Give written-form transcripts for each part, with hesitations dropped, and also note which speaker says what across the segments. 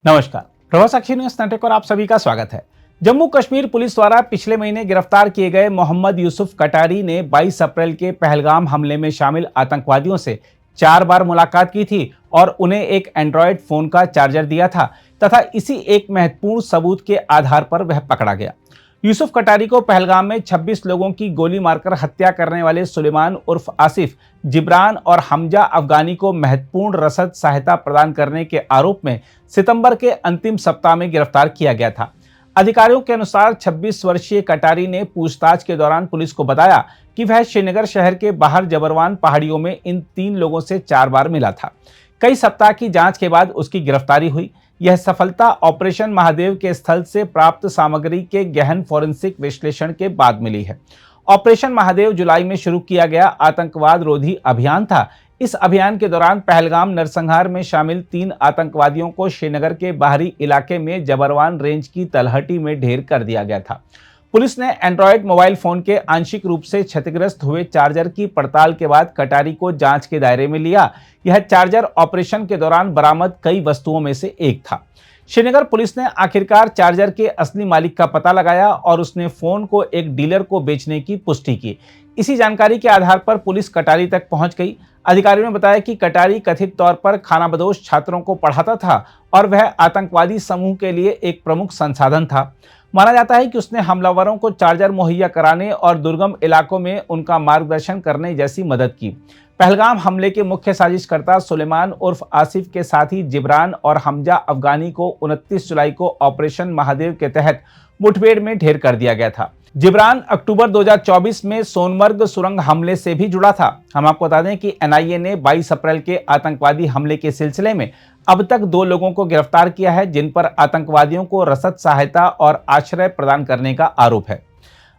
Speaker 1: नमस्कार, प्रभा साक्षी news network और आप सभी का स्वागत है। जम्मू कश्मीर पुलिस द्वारा पिछले महीने गिरफ्तार किए गए मोहम्मद यूसुफ कटारी ने 22 अप्रैल के पहलगाम हमले में शामिल आतंकवादियों से 4 बार मुलाकात की थी और उन्हें एक एंड्रॉयड फोन का चार्जर दिया था तथा इसी एक महत्वपूर्ण सबूत के आधार पर वह पकड़ा गया। यूसुफ कटारी को पहलगाम में 26 लोगों की गोली मारकर हत्या करने वाले सुलेमान उर्फ आसिफ, जिब्रान और हमजा अफगानी को महत्वपूर्ण रसद सहायता प्रदान करने के आरोप में सितंबर के अंतिम सप्ताह में गिरफ्तार किया गया था। अधिकारियों के अनुसार 26 वर्षीय कटारी ने पूछताछ के दौरान पुलिस को बताया कि वह श्रीनगर शहर के बाहर जबरवान पहाड़ियों में इन 3 लोगों से 4 बार मिला था। कई सप्ताह की जांच के बाद उसकी गिरफ्तारी हुई। यह सफलता ऑपरेशन महादेव के स्थल से प्राप्त सामग्री के गहन फोरेंसिक विश्लेषण के बाद मिली है। ऑपरेशन महादेव जुलाई में शुरू किया गया आतंकवाद रोधी अभियान था। इस अभियान के दौरान पहलगाम नरसंहार में शामिल 3 आतंकवादियों को श्रीनगर के बाहरी इलाके में जबरवान रेंज की तलहटी में ढेर कर दिया गया था। पुलिस ने एंड्रॉयड मोबाइल फोन के आंशिक रूप से क्षतिग्रस्त हुए चार्जर की पड़ताल के बाद कटारी को जांच के दायरे में लिया। यह चार्जर ऑपरेशन के दौरान बरामद कई वस्तुओं में से एक था। श्रीनगर पुलिस ने आखिरकार चार्जर के असली मालिक का पता लगाया और उसने फोन को एक डीलर को बेचने की पुष्टि की। इसी जानकारी के आधार पर पुलिस कटारी तक पहुंच गई। अधिकारियों ने बताया कि कटारी कथित तौर पर खानाबदोश छात्रों को पढ़ाता था और वह आतंकवादी समूह के लिए एक प्रमुख संसाधन था। माना जाता है कि उसने हमलावरों को चार्जर मुहैया कराने और दुर्गम इलाकों में उनका मार्गदर्शन करने जैसी मदद की। पहलगाम हमले के मुख्य साजिशकर्ता सुलेमान उर्फ आसिफ के साथी जिब्रान और हमजा अफगानी को 29 जुलाई को ऑपरेशन महादेव के तहत मुठभेड़ में ढेर कर दिया गया था। जिब्रान अक्टूबर 2024 में सोनमर्ग सुरंग हमले से भी जुड़ा था। हम आपको बता दें कि एनआईए ने 22 अप्रैल के आतंकवादी हमले के सिलसिले में अब तक 2 लोगों को गिरफ्तार किया है, जिन पर आतंकवादियों को रसद सहायता और आश्रय प्रदान करने का आरोप है।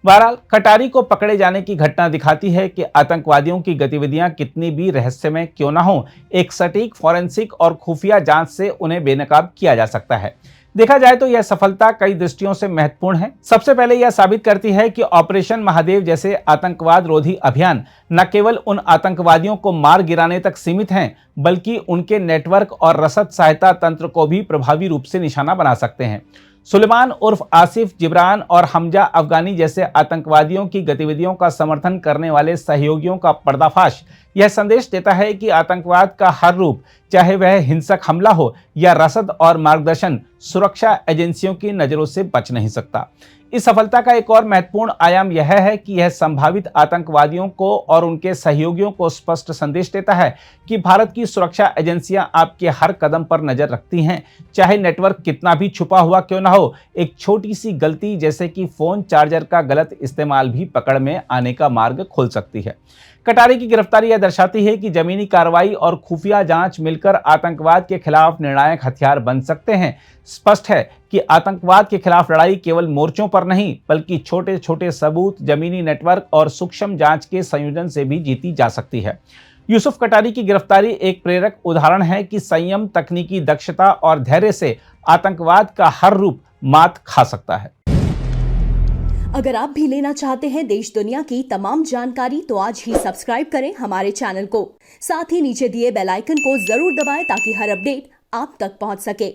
Speaker 1: बहरहाल कटारी को पकड़े जाने की घटना दिखाती है कि आतंकवादियों की गतिविधियां कितनी भी रहस्यमय क्यों न हो, एक सटीक फॉरेंसिक और खुफिया जांच से उन्हें बेनकाब किया जा सकता है। देखा जाए तो यह सफलता कई दृष्टियों से महत्वपूर्ण है। सबसे पहले यह साबित करती है कि ऑपरेशन महादेव जैसे आतंकवाद रोधी अभियान न केवल उन आतंकवादियों को मार गिराने तक सीमित हैं, बल्कि उनके नेटवर्क और रसद सहायता तंत्र को भी प्रभावी रूप से निशाना बना सकते हैं। सुलेमान उर्फ आसिफ, जिब्रान और हमजा अफगानी जैसे आतंकवादियों की गतिविधियों का समर्थन करने वाले सहयोगियों का पर्दाफाश यह संदेश देता है कि आतंकवाद का हर रूप, चाहे वह हिंसक हमला हो या रसद और मार्गदर्शन, सुरक्षा एजेंसियों की नजरों से बच नहीं सकता। इस सफलता का एक और महत्वपूर्ण आयाम यह है कि यह संभावित आतंकवादियों को और उनके सहयोगियों को स्पष्ट संदेश देता है कि भारत की सुरक्षा एजेंसियां आपके हर कदम पर नजर रखती हैं, चाहे नेटवर्क कितना भी छुपा हुआ क्यों ना हो। एक छोटी सी गलती जैसे कि फोन चार्जर का गलत इस्तेमाल भी पकड़ में आने का मार्ग खोल सकती है। कटारी की गिरफ्तारी यह दर्शाती है कि जमीनी कार्रवाई और खुफिया जांच मिलकर आतंकवाद के खिलाफ निर्णायक हथियार बन सकते हैं। स्पष्ट है कि आतंकवाद के खिलाफ लड़ाई केवल मोर्चों पर नहीं, बल्कि छोटे छोटे सबूत, जमीनी नेटवर्क और सूक्ष्म जांच के संयोजन से भी जीती जा सकती है। यूसुफ कटारी की गिरफ्तारी एक प्रेरक उदाहरण है कि संयम, तकनीकी दक्षता और धैर्य से आतंकवाद का हर रूप मात खा सकता है।
Speaker 2: अगर आप भी लेना चाहते हैं देश दुनिया की तमाम जानकारी, तो आज ही सब्सक्राइब करें हमारे चैनल को। साथ ही नीचे दिए बेल आइकन को जरूर दबाएं ताकि हर अपडेट आप तक पहुंच सके।